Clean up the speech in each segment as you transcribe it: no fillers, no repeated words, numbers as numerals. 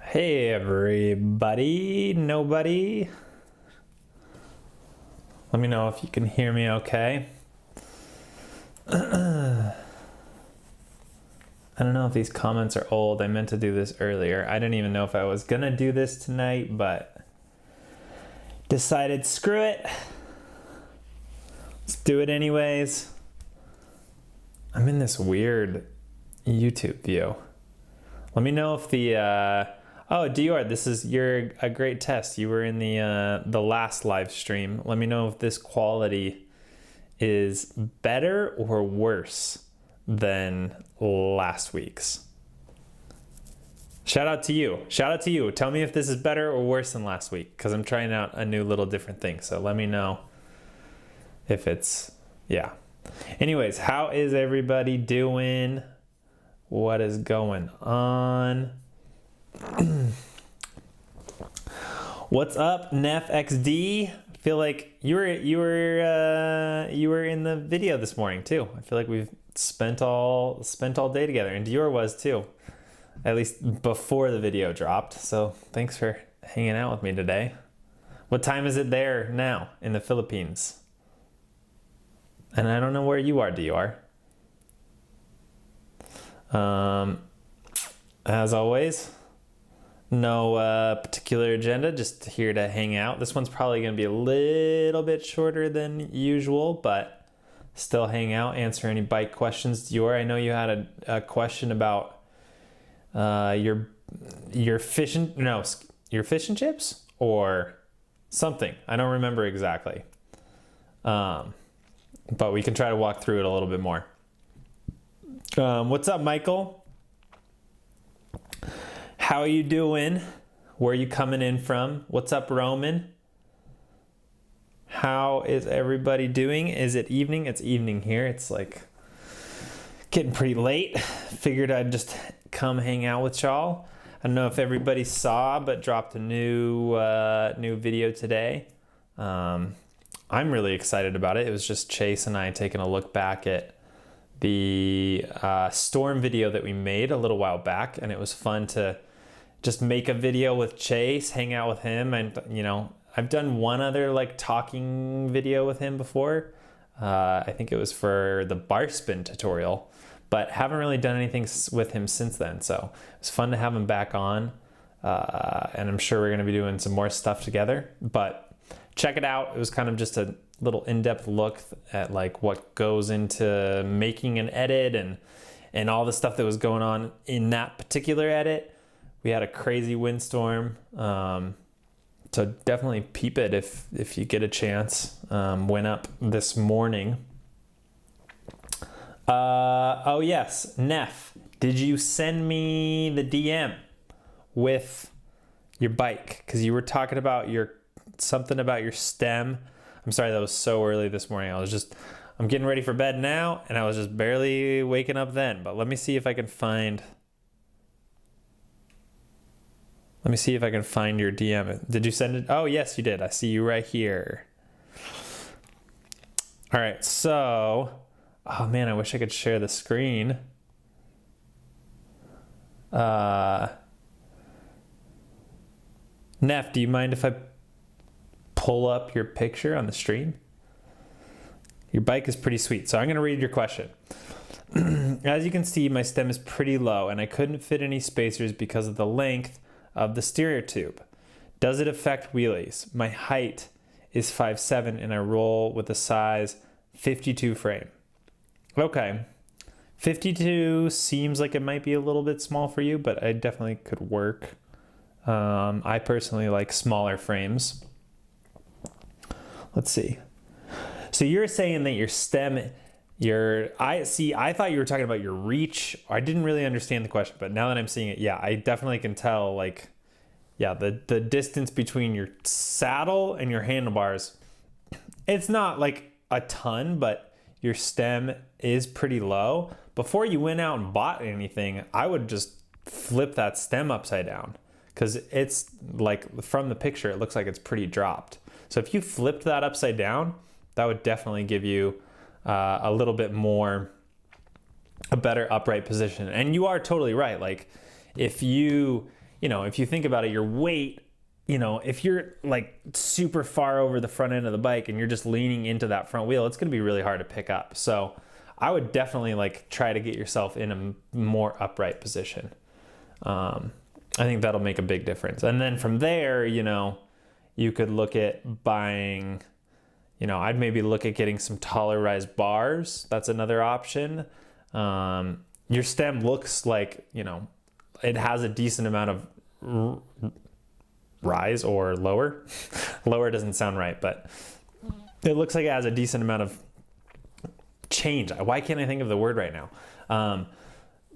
Hey everybody, nobody. Let me know if you can hear me okay. I don't know if these comments are old. I meant to do this earlier. I didn't even know if I was gonna do this tonight, but decided screw it. Let's do it anyways. I'm in this weird YouTube view. Let me know if the oh, Dior, you're a great test. You were in the last live stream. Let me know if this quality is better or worse than last week's. Shout out to you. Shout out to you. Tell me if this is better or worse than last week, because I'm trying out a new little different thing. So let me know if it's, yeah. Anyways, how is everybody doing? What is going on? What's up, NefXD? I feel like you were in the video this morning too. I feel like we've spent all day together, and Dior was too, at least before the video dropped. So thanks for hanging out with me today. What time is it there now in the Philippines? And I don't know where you are, Dior. As always, no particular agenda, just here to hang out. This one's probably going to be a little bit shorter than usual, but still hang out, answer any bike questions. Dior, I know you had a question about your fish and chips or something. I don't remember exactly, but we can try to walk through it a little bit more. What's up, Michael? How are you doing? Where are you coming in from? What's up, Roman? How is everybody doing? Is it evening? It's evening here. It's like getting pretty late. Figured I'd just come hang out with y'all. I don't know if everybody saw, but dropped a new video today. I'm really excited about it. It was just Chase and I taking a look back at the storm video that we made a little while back, and it was fun to just make a video with Chase, hang out with him. And you know, I've done one other like talking video with him before. I think it was for the bar spin tutorial, but haven't really done anything with him since then. So it's fun to have him back on, and I'm sure we're going to be doing some more stuff together. But check it out. It was kind of just a little in-depth look at like what goes into making an edit and all the stuff that was going on in that particular edit. We had a crazy windstorm, so definitely peep it if you get a chance. Went up this morning. Oh yes, Neff, did you send me the DM with your bike? Because you were talking about something about your stem. I'm sorry, that was so early this morning. I'm getting ready for bed now, and I was just barely waking up then. But let me see if I can find your DM. Did you send it? Oh, yes, you did. I see you right here. All right, so, oh man, I wish I could share the screen. Neff, do you mind if I pull up your picture on the stream? Your bike is pretty sweet. So I'm going to read your question. As you can see, my stem is pretty low and I couldn't fit any spacers because of the length of the stereo tube. Does it affect wheelies? My height is 5'7" and I roll with a size 52 frame. Okay. 52 seems like it might be a little bit small for you, but I definitely could work. I personally like smaller frames. Let's see. So you're saying that your stem, I thought you were talking about your reach. I didn't really understand the question, but now that I'm seeing it, yeah, I definitely can tell, like, yeah, the distance between your saddle and your handlebars, it's not like a ton, but your stem is pretty low. Before you went out and bought anything, I would just flip that stem upside down, because it's like, from the picture, it looks like it's pretty dropped. So if you flipped that upside down, that would definitely give you a little bit more, a better upright position. And you are totally right. Like if you if you think about it, your weight, if you're like super far over the front end of the bike and you're just leaning into that front wheel, it's going to be really hard to pick up. So I would definitely like try to get yourself in a more upright position. I think that'll make a big difference. And then from there, you could look at buying, I'd maybe look at getting some taller rise bars. That's another option. Your stem looks like, it has a decent amount of rise or lower. Lower doesn't sound right, but it looks like it has a decent amount of change. Why can't I think of the word right now?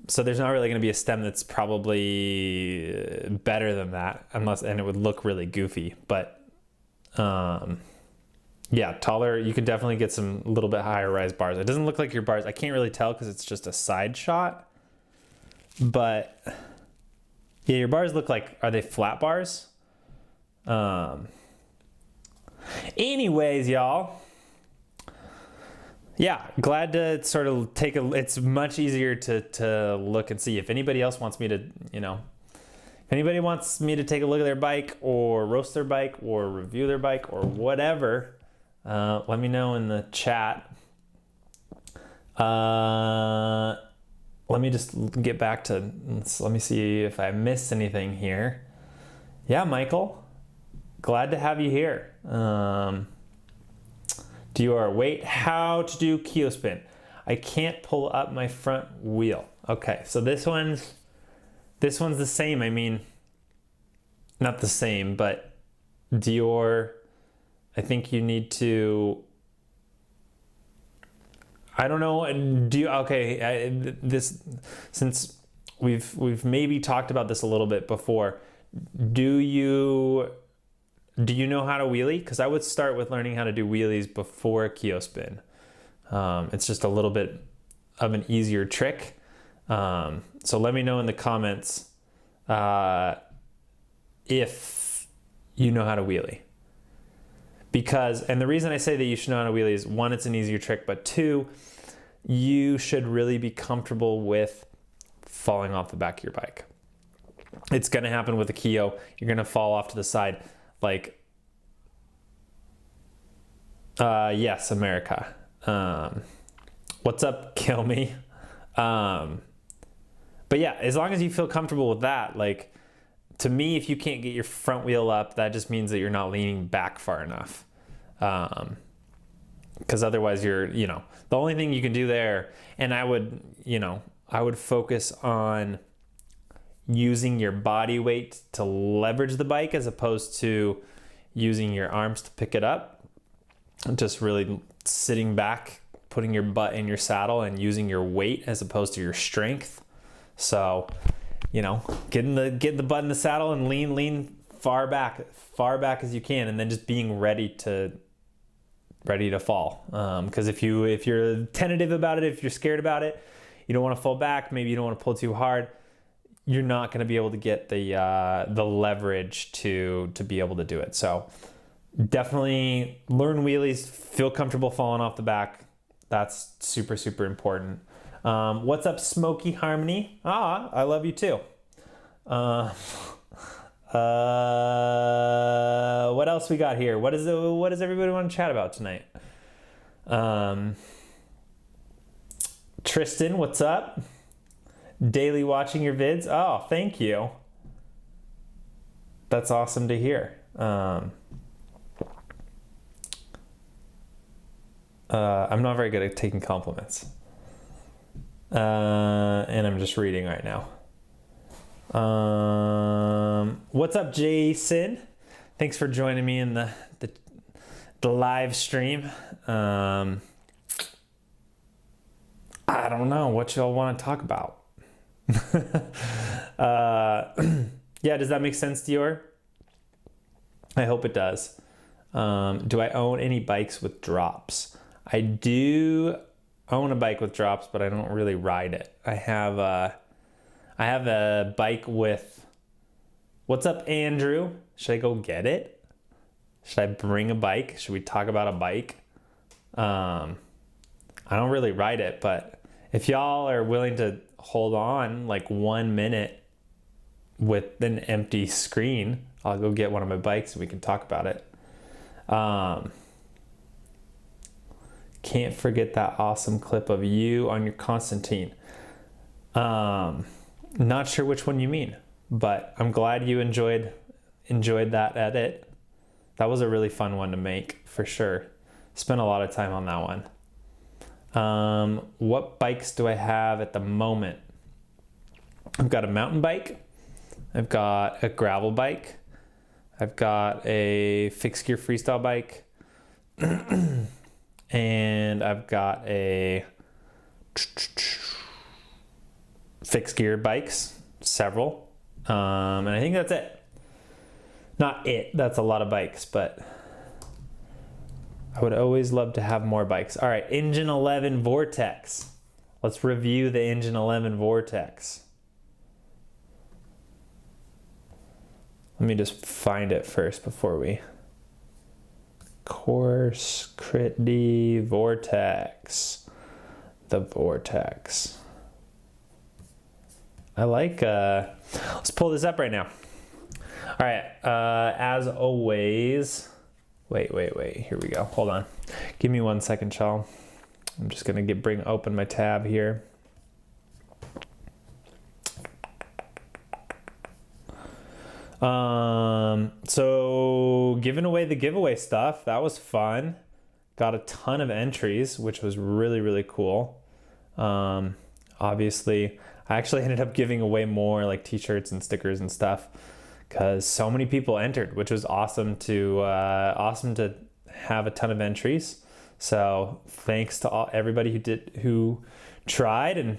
So there's not really going to be a stem that's probably better than that, and it would look really goofy. But yeah, taller, you could definitely get some little bit higher rise bars. It doesn't look like your bars, I can't really tell because it's just a side shot, but yeah, your bars look like, are they flat bars? Anyways, y'all, yeah, glad to sort of it's much easier to look and see if anybody else wants me to, if anybody wants me to take a look at their bike or roast their bike or review their bike or whatever, let me know in the chat. Let me just get back to, let me see if I missed anything here. Yeah, Michael, glad to have you here. Wait, how to do keel spin. I can't pull up my front wheel. Okay, so this one's the same. I mean, not the same, but I think you need to, I don't know. Since we've maybe talked about this a little bit before, do you know how to wheelie? Because I would start with learning how to do wheelies before keel spin. It's just a little bit of an easier trick. So let me know in the comments if you know how to wheelie. And the reason I say that you should know how to wheelie is, one, it's an easier trick, but two, you should really be comfortable with falling off the back of your bike. It's going to happen with a Keo. You're going to fall off to the side. Like, yes, America. What's up, kill me? But yeah, as long as you feel comfortable with that, like, to me, if you can't get your front wheel up, that just means that you're not leaning back far enough. Because otherwise you're, the only thing you can do there, and I would focus on using your body weight to leverage the bike as opposed to using your arms to pick it up. Just really sitting back, putting your butt in your saddle and using your weight as opposed to your strength. So, getting the butt in the saddle and lean far back as you can, and then just being ready to fall. Because if you're tentative about it, if you're scared about it, you don't want to fall back, maybe you don't want to pull too hard, you're not going to be able to get the leverage to be able to do it. So definitely learn wheelies, feel comfortable falling off the back. That's super, super important. What's up, Smoky Harmony? I love you too. What else we got here? What does everybody want to chat about tonight? Tristan, what's up? Daily watching your vids. Oh, thank you. That's awesome to hear. I'm not very good at taking compliments. And I'm just reading right now. What's up, Jason? Thanks for joining me in the live stream. I don't know what y'all want to talk about. Yeah, does that make sense, Dior? I hope it does. Do I own any bikes with drops? I do own a bike with drops, but I don't really ride it. I have a bike with, what's up, Andrew? Should I go get it? Should I bring a bike? Should we talk about a bike? I don't really ride it, but if y'all are willing to hold on like 1 minute with an empty screen. I'll go get one of my bikes and we can talk about it. Can't forget that awesome clip of you on your Constantine. Not sure which one you mean, but I'm glad you enjoyed that edit. That was a really fun one to make, for sure. Spent a lot of time on that one. What bikes do I have at the moment? I've got a mountain bike. I've got a gravel bike. I've got a fixed gear freestyle bike. And I've got a fixed gear bikes, several. And I think that's it. Not it, that's a lot of bikes, but I would always love to have more bikes. All right, Engine 11 Vortex. Let's review the Engine 11 Vortex. Let me just find it first before we... Course Crit D Vortex. The Vortex. I like, let's pull this up right now. All right, as always, wait, here we go, hold on. Give me 1 second, y'all. I'm just gonna open my tab here. So giving away the giveaway stuff, that was fun. Got a ton of entries, which was really, really cool. Obviously, I actually ended up giving away more like t-shirts and stickers and stuff because so many people entered, which was awesome to have a ton of entries. So thanks to everybody who tried, and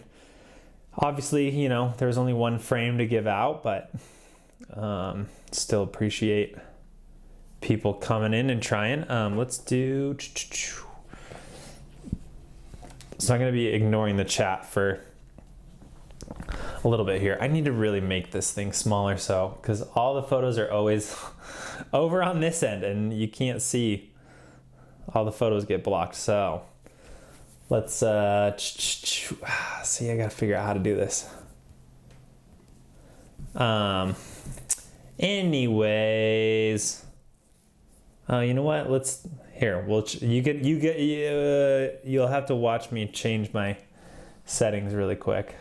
obviously, you know, there was only one frame to give out, but still appreciate people coming in and trying. Let's do, so I'm going to be ignoring the chat for a little bit here. I need to really make this thing smaller, so because all the photos are always over on this end and you can't see, all the photos get blocked. So let's see, I gotta figure out how to do this. Anyways, you know what, let's here, you'll have to watch me change my settings really quick.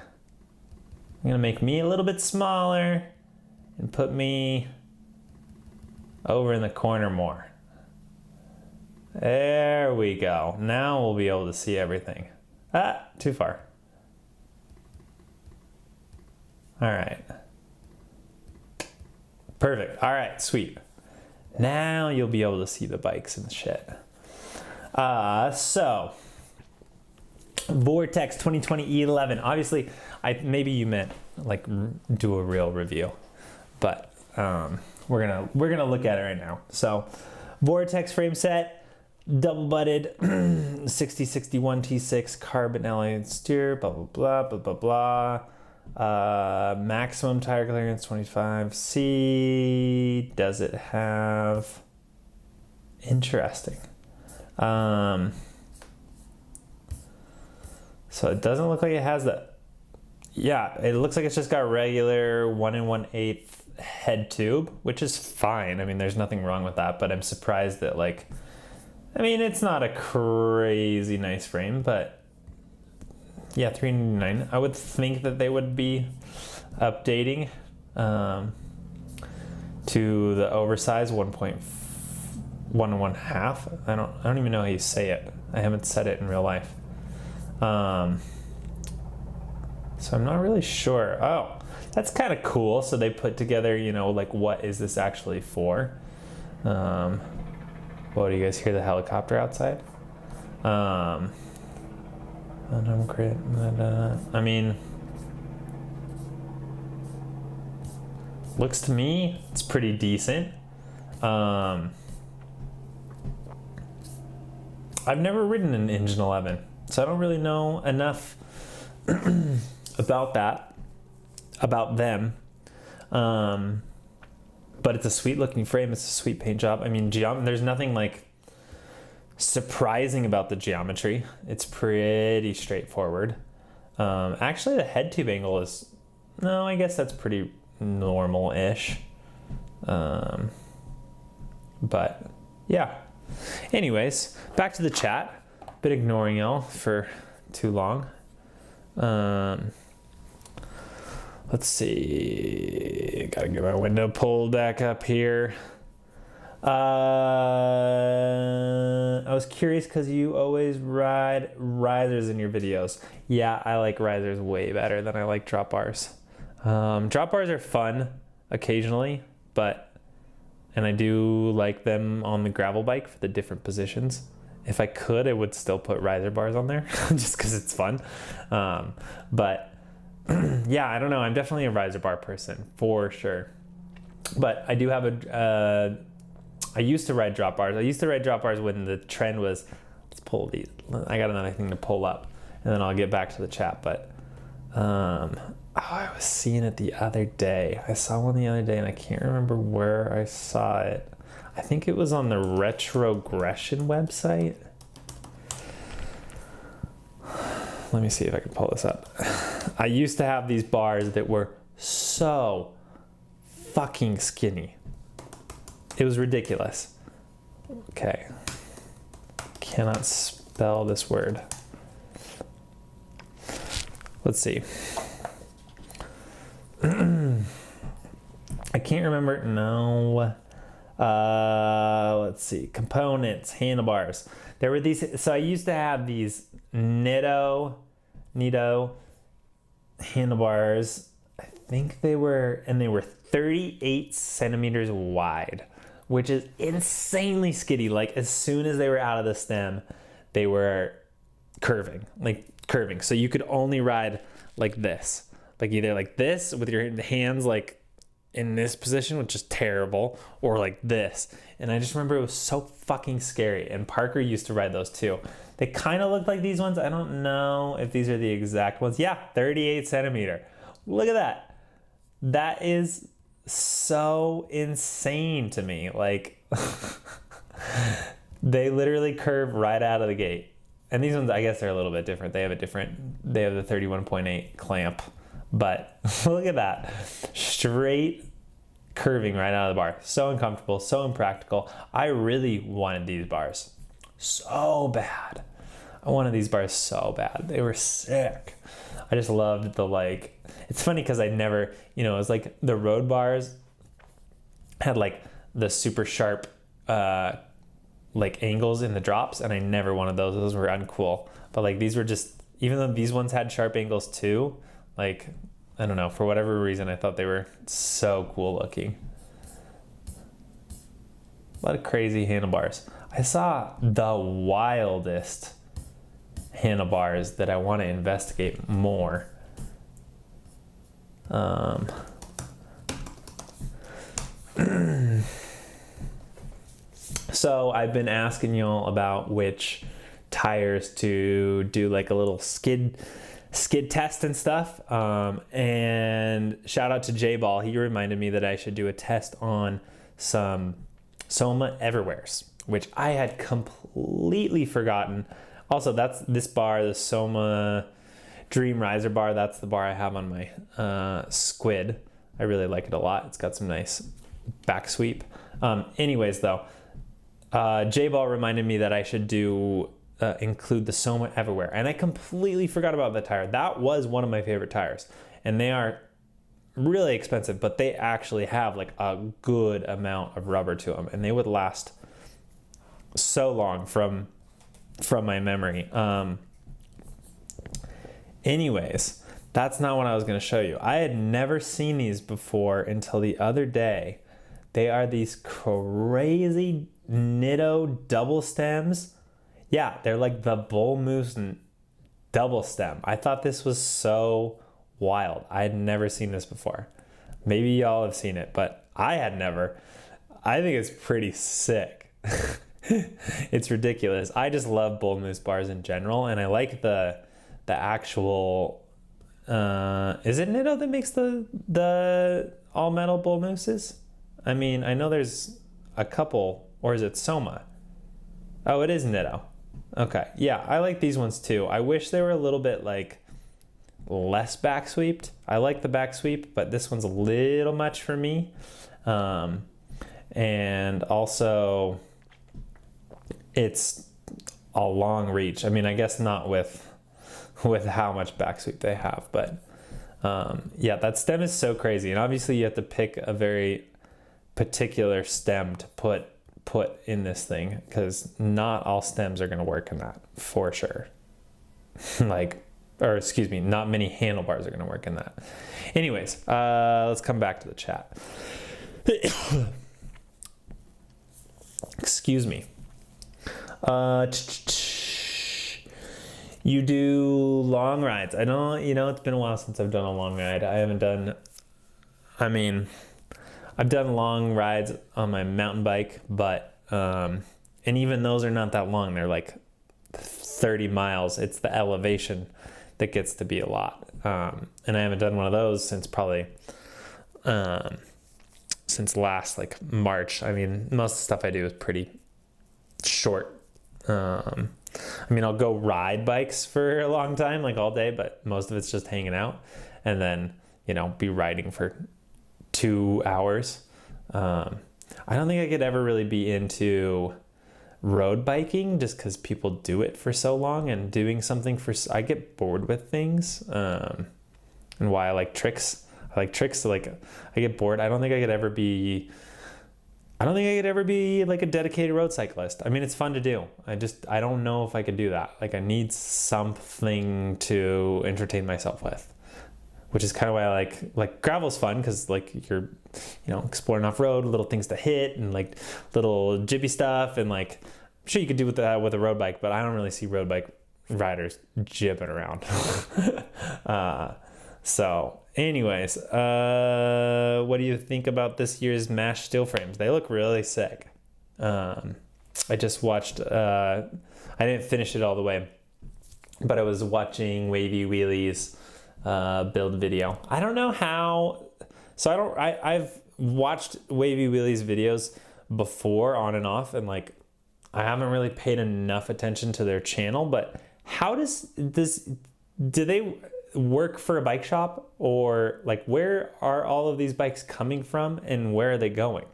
I'm gonna make me a little bit smaller and put me over in the corner more. There we go. Now we'll be able to see everything. Ah, too far. All right. Perfect. All right, sweet. Now you'll be able to see the bikes and shit. So Vortex 2020 E11. Obviously, maybe you meant like do a real review, but we're gonna look at it right now. So Vortex frame set, double butted 6061 T6 carbon alloy steer, blah blah blah blah blah blah. Maximum tire clearance 25C. Does it have? Interesting. So it doesn't look like it has that. Yeah, it looks like it's just got regular 1 1/8 head tube, which is fine. I mean, there's nothing wrong with that, but I'm surprised that, like, I mean, it's not a crazy nice frame, but yeah, $399. I would think that they would be updating to the oversized 1.1 1/2. I don't even know how you say it. I haven't said it in real life. So I'm not really sure. Oh, that's kind of cool. So they put together, you know, like, what is this actually for? What, do you guys hear the helicopter outside? I mean, looks to me, it's pretty decent. I've never ridden an Engine 11, so I don't really know enough about them. But it's a sweet looking frame. It's a sweet paint job. I mean, there's nothing like surprising about the geometry. It's pretty straightforward. Actually, the head tube angle is, no, I guess that's pretty normal-ish. But yeah. Anyways, back to the chat. Been ignoring y'all for too long. Let's see. Gotta get my window pulled back up here. I was curious because you always ride risers in your videos. Yeah, I like risers way better than I like drop bars. Drop bars are fun occasionally, and I do like them on the gravel bike for the different positions. If I could, I would still put riser bars on there just because it's fun. But yeah, I don't know. I'm definitely a riser bar person for sure. But I do have I used to ride drop bars. I used to ride drop bars when the trend was, let's pull these. I got another thing to pull up and then I'll get back to the chat. But I was seeing it the other day. I saw one the other day and I can't remember where I saw it. I think it was on the Retrogression website. Let me see if I can pull this up. I used to have these bars that were so fucking skinny. It was ridiculous. Okay. Cannot spell this word. Let's see. I can't remember. No. Let's see. Components, handlebars. There were these. So I used to have these Nitto handlebars. I think they were 38 centimeters wide, which is insanely skinny. Like as soon as they were out of the stem, they were curving. So you could only ride like this, like either like this with your hands like in this position, which is terrible, or like this. And I just remember it was so fucking scary. And Parker used to ride those too. They kind of look like these ones. I don't know if these are the exact ones. Yeah, 38 centimeter. Look at that. That is so insane to me. Like they literally curve right out of the gate. And these ones, I guess they're a little bit different. They have the 31.8 clamp, but look at that. Straight curving right out of the bar. So uncomfortable, so impractical. I really wanted these bars so bad. I wanted these bars so bad. They were sick. I just loved it's funny because I never, it was like the road bars had like the super sharp, like angles in the drops, and I never wanted those. Those were uncool. But like these were just, even though these ones had sharp angles too, like, I don't know, for whatever reason, I thought they were so cool looking. A lot of crazy handlebars. I saw the wildest handlebars that I want to investigate more. So I've been asking y'all about which tires to do like a little skid test and stuff. And shout out to J-Ball. He reminded me that I should do a test on some Soma Everwears, which I had completely forgotten. Also, that's this bar, the Soma Dream Riser bar. That's the bar I have on my Squid. I really like it a lot. It's got some nice back sweep. Anyways, though, J-Ball reminded me that I should include the Soma Everwear, and I completely forgot about that tire. That was one of my favorite tires, and they are really expensive, but they actually have like a good amount of rubber to them, and they would last so long from my memory. Anyways, that's not what I was going to show you. I had never seen these before until the other day. They are these crazy Nitto double stems. Yeah, they're like the Bull Moose double stem. I thought this was so wild. I had never seen this before. Maybe y'all have seen it, but I had never. I think it's pretty sick. It's ridiculous. I just love Bull Moose bars in general, and I like the actual. Is it Nitto that makes the all metal Bull Mooses? I mean, I know there's a couple, or is it Soma? Oh, it is Nitto. Okay, yeah, I like these ones too. I wish they were a little bit like less back sweeped. I like the back sweep, but this one's a little much for me. And also it's a long reach. I mean, I guess not with how much back sweep they have, but yeah, that stem is so crazy. And obviously you have to pick a very particular stem to put in this thing, because not all stems are going to work in that for sure. Not many handlebars are going to work in that. Anyways, let's come back to the chat. Excuse me. You do long rides. I don't, it's been a while since I've done a long ride. I've done long rides on my mountain bike, but, and even those are not that long. They're like 30 miles. It's the elevation that gets to be a lot. And I haven't done one of those since probably, since last like March. I mean, most of the stuff I do is pretty short. I'll go ride bikes for a long time, like all day, but most of it's just hanging out, and then, be riding for 2 hours. I don't think I could ever really be into road biking just because people do it for so long, and doing something I get bored with things. And why I like tricks. I get bored. I don't think I could ever be like a dedicated road cyclist. I mean, it's fun to do. I don't know if I could do that. Like, I need something to entertain myself with, which is kind of why I like gravel's fun, because like you're, exploring off road, little things to hit, and like little jibbly stuff, and like I'm sure you could do with that with a road bike, but I don't really see road bike riders jibbing around. So anyways, what do you think about this year's MASH steel frames? They look really sick. I just watched, I didn't finish it all the way, but I was watching Wavy Wheelie's build video. I don't know how, I've watched Wavy Wheelie's videos before on and off, and like I haven't really paid enough attention to their channel, but how do they work for a bike shop, or like where are all of these bikes coming from and where are they going?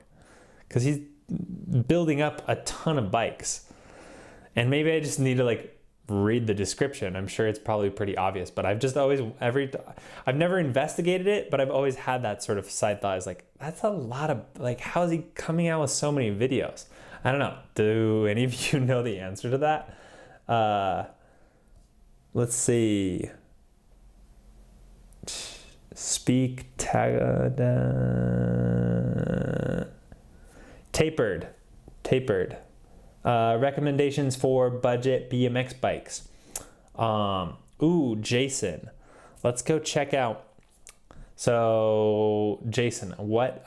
Because he's building up a ton of bikes, and maybe I just need to like read the description. I'm sure it's probably pretty obvious, but I've never investigated it, but I've always had that sort of side thought, is like, that's a lot of, like, how is he coming out with so many videos? I don't know. Do any of you know the answer to that? Let's see. Speak tapered. Recommendations for budget BMX bikes. Jason, let's go check out. So Jason, what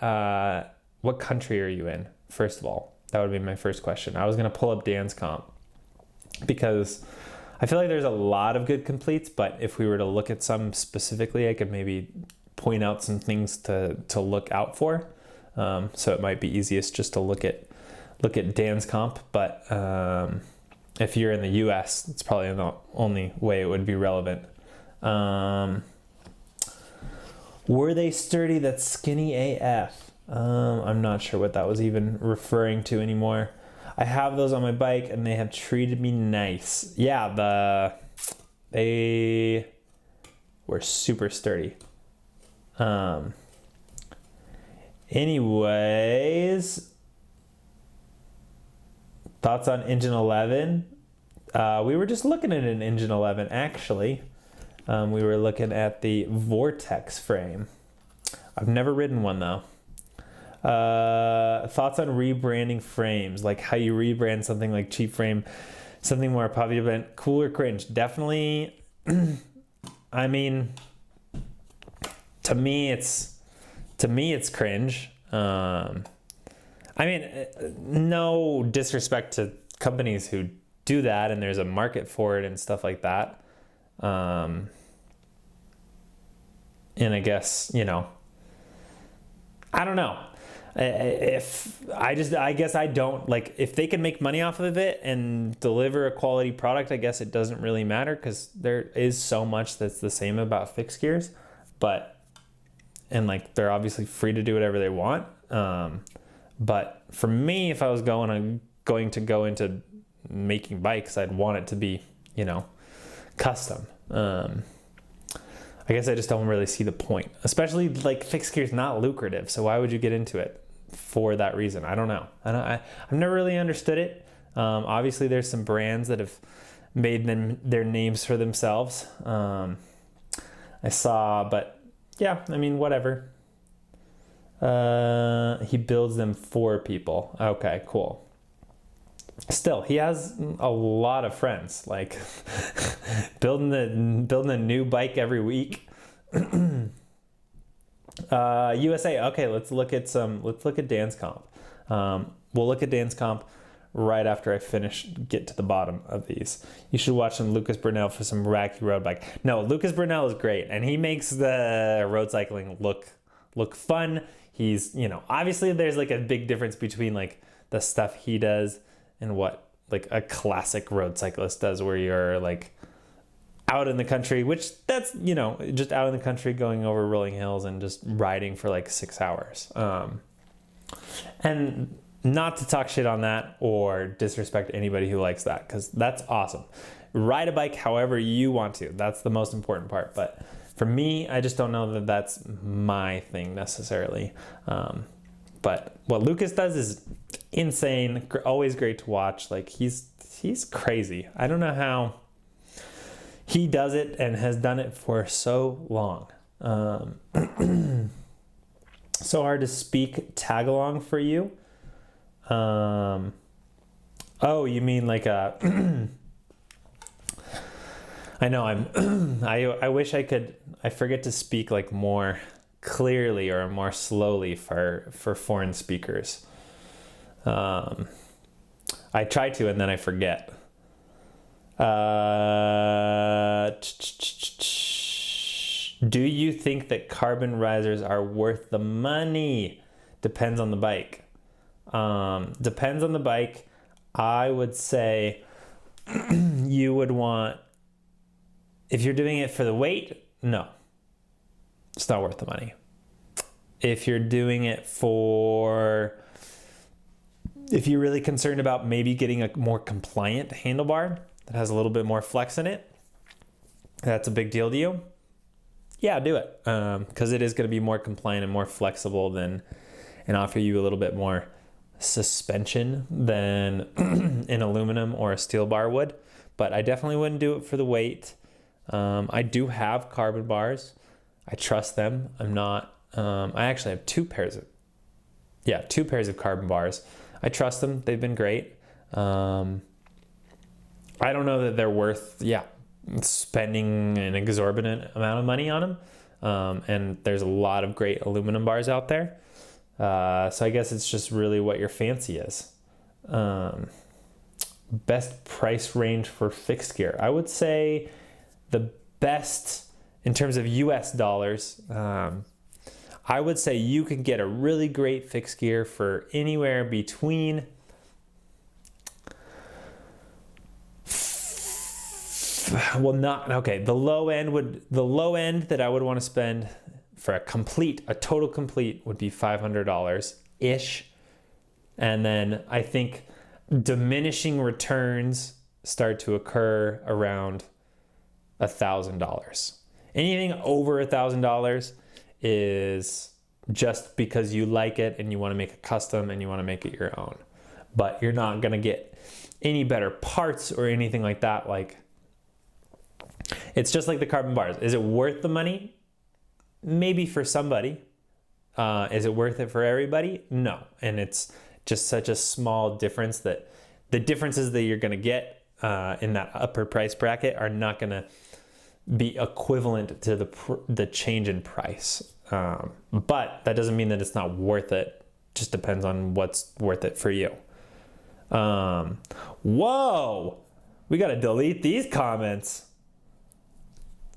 country are you in? First of all, that would be my first question. I was gonna pull up Dan's comp, because I feel like there's a lot of good completes, but if we were to look at some specifically, I could maybe point out some things to look out for. So it might be easiest just to look at Dan's comp, but if you're in the US, it's probably the only way it would be relevant. Were they sturdy? That's skinny AF. I'm not sure what that was even referring to anymore. I have those on my bike and they have treated me nice. Yeah, they were super sturdy. Anyways, thoughts on engine 11? We were just looking at an engine 11 actually. We were looking at the Vortex frame. I've never ridden one though. Thoughts on rebranding frames, like how you rebrand something like cheap frame, something more popular, cool or cringe? Definitely. I mean, to me it's cringe. I mean, no disrespect to companies who do that, and there's a market for it and stuff like that. And I guess, I don't know. I guess I don't like, if they can make money off of it and deliver a quality product, I guess it doesn't really matter, because there is so much that's the same about fixed gears, and like they're obviously free to do whatever they want. But for me, if I was going to go into making bikes, I'd want it to be, custom. I guess I just don't really see the point, especially like fixed gear is not lucrative. So why would you get into it for that reason? I don't know. I've never really understood it. Obviously there's some brands that have made their names for themselves. I saw, but yeah, I mean, whatever. He builds them for people. Okay, cool. Still, he has a lot of friends, like building a new bike every week. USA. Okay, let's look at Dance Comp. We'll look at Dance Comp right after I get to the bottom of these. You should watch some Lucas Brunel for some wacky road bike. No, Lucas Brunel is great, and he makes the road cycling look fun. He's, obviously there's like a big difference between like the stuff he does and what like a classic road cyclist does, where you're like out in the country, which that's, just out in the country going over rolling hills and just riding for like 6 hours. And not to talk shit on that or disrespect anybody who likes that, because that's awesome. Ride a bike however you want to. That's the most important part. But for me, I just don't know that that's my thing necessarily. But what Lucas does is insane, always great to watch. Like he's crazy. I don't know how he does it and has done it for so long. So hard to speak tag along for you. Oh, you mean like a I know I wish I could. I forget to speak like more clearly or more slowly for foreign speakers. I try to, and then I forget. Do you think that carbon risers are worth the money? Depends on the bike. Depends on the bike. I would say you would want, if you're doing it for the weight, no, it's not worth the money. If you're doing it if you're really concerned about maybe getting a more compliant handlebar that has a little bit more flex in it, that's a big deal to you, yeah, do it. Because it is going to be more compliant and more flexible and offer you a little bit more suspension than an aluminum or a steel bar would. But I definitely wouldn't do it for the weight. I do have carbon bars. I trust them. I actually have two pairs of carbon bars. I trust them. They've been great. I don't know that they're worth, spending an exorbitant amount of money on them. And there's a lot of great aluminum bars out there. So I guess it's just really what your fancy is. Best price range for fixed gear. I would say the best in terms of US dollars, I would say you can get a really great fixed gear for anywhere between the low end that I would want to spend for a total complete would be $500 ish. And then I think diminishing returns start to occur around $1,000. Anything over $1,000 is just because you like it and you want to make a custom and you want to make it your own. But you're not going to get any better parts or anything like that. Like, it's just like the carbon bars. Is it worth the money? Maybe for somebody. Is it worth it for everybody? No. And it's just such a small difference that the differences that you're going to get in that upper price bracket are not going to be equivalent to the change in price. But that doesn't mean that it's not worth it. Just depends on what's worth it for you. Whoa! We got to delete these comments.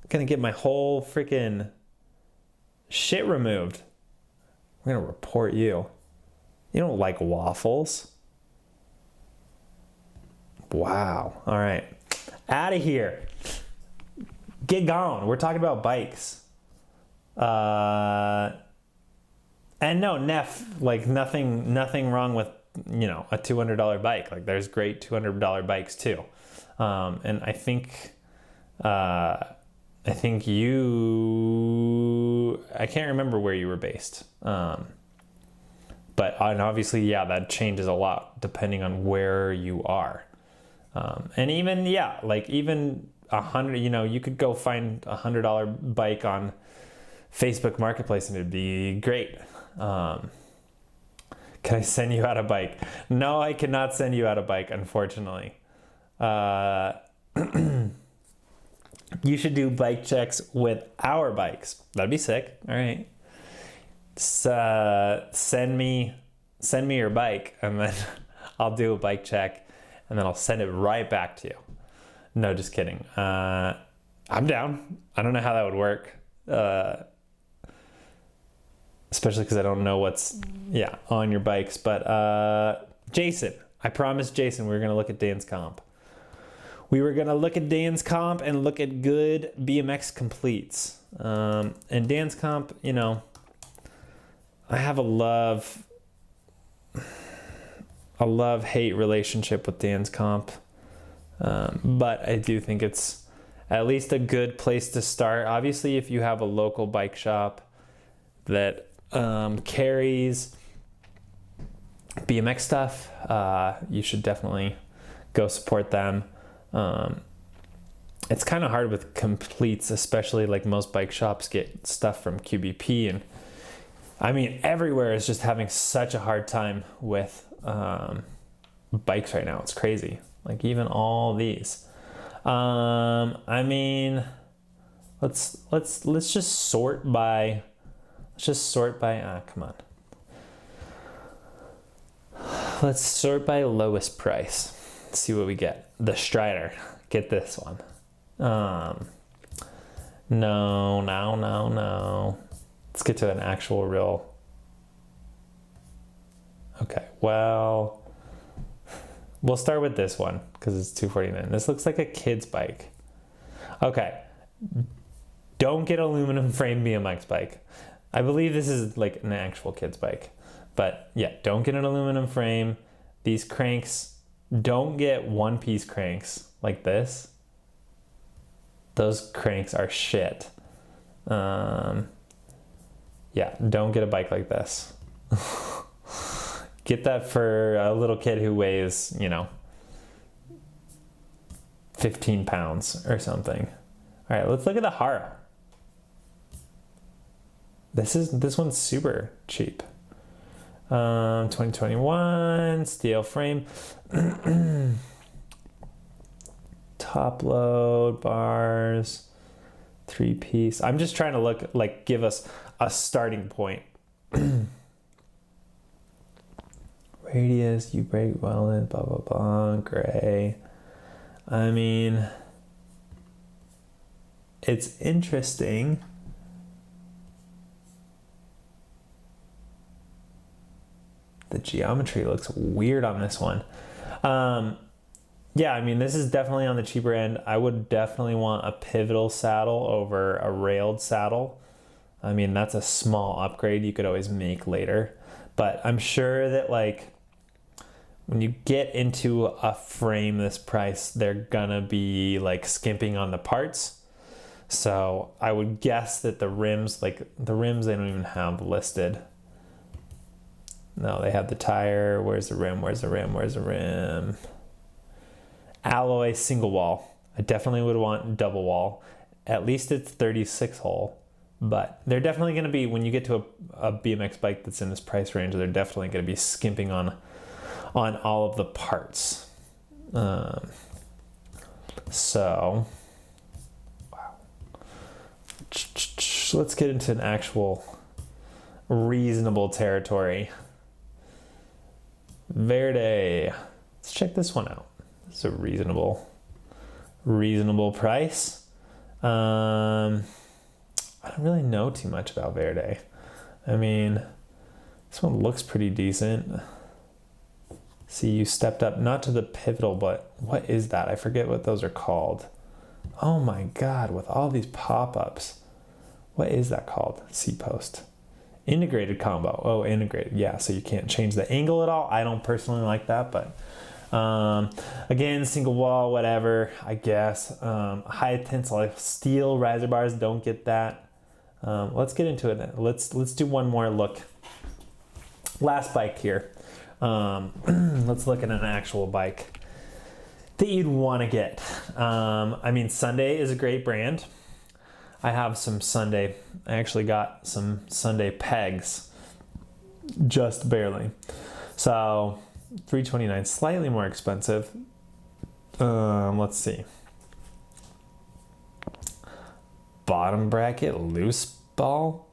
I'm going to get my whole freaking shit removed. I'm going to report you. You don't like waffles? Wow. All right. Out of here. Get gone. We're talking about bikes. And no, Neff, like nothing wrong with, you know, a $200 bike. Like there's great $200 bikes too. And I think I can't remember where you were based. But and obviously, yeah, that changes a lot depending on where you are. And even, yeah, like even $100, you know, you could go find $100 bike on Facebook Marketplace and it'd be great. Can I send you out a bike? No, I cannot send you out a bike, unfortunately. You should do bike checks with our bikes. That'd be sick. All right. Send me your bike and then I'll do a bike check and then I'll send it right back to you. No, just kidding. I'm down. I don't know how that would work. Especially because I don't know what's on your bikes. But Jason, I promised Jason we were going to look at Dan's comp. We were going to look at Dan's comp and look at good BMX completes. And Dan's comp, you know, I have a love-hate relationship with Dan's comp. But I do think it's at least a good place to start. Obviously, if you have a local bike shop that carries BMX stuff, you should definitely go support them. It's kind of hard with completes, especially like most bike shops get stuff from QBP, and I mean everywhere is just having such a hard time with bikes right now. It's crazy. Like even all these. I mean, let's just sort by. Come on. Let's sort by lowest price. Let's see what we get. The Strider. Get this one. No. Let's get to an actual real. Okay, well, we'll start with this one because it's $249. This looks like a kid's bike. Okay. Don't get aluminum frame BMX bike. I believe this is like an actual kid's bike. But yeah, don't get an aluminum frame. These cranks, don't get one-piece cranks like this. Those cranks are shit. Yeah, don't get a bike like this. Get that for a little kid who weighs, 15 pounds or something. All right, let's look at the Hara. This one's super cheap. 2021 steel frame. Top load bars, 3-piece. I'm just trying to give us a starting point. Radius, you break well in, blah, blah, blah, gray. I mean, it's interesting. The geometry looks weird on this one. Yeah, I mean, this is definitely on the cheaper end. I would definitely want a pivotal saddle over a railed saddle. I mean, that's a small upgrade you could always make later. But I'm sure that when you get into a frame this price, they're gonna be skimping on the parts. So I would guess that the rims they don't even have listed. No, they have the tire. Where's the rim? Where's the rim? Alloy single wall. I definitely would want double wall. At least it's 36 hole. But they're definitely going to be, when you get to a BMX bike that's in this price range, they're definitely going to be skimping on all of the parts. So, wow. Let's get into an actual reasonable territory. Verde. Let's check this one out. It's a reasonable price. I don't really know too much about Verde. I mean, This one looks pretty decent. See, you stepped up, not to the pivotal, but what is that? I forget what those are called. Oh my God, with all these pop-ups. What is that called? C-post. Integrated combo. Oh, integrated. Yeah, so you can't change the angle at all. I don't personally like that, but again, single wall, whatever, I guess. High tensile steel riser bars, don't get that. Let's get into it. Let's do one more look. Last bike here. Let's look at an actual bike that you'd want to get. I mean, Sunday is a great brand. I have some Sunday. I actually got some Sunday pegs, just barely. So $329, slightly more expensive. Let's see. Bottom bracket loose ball.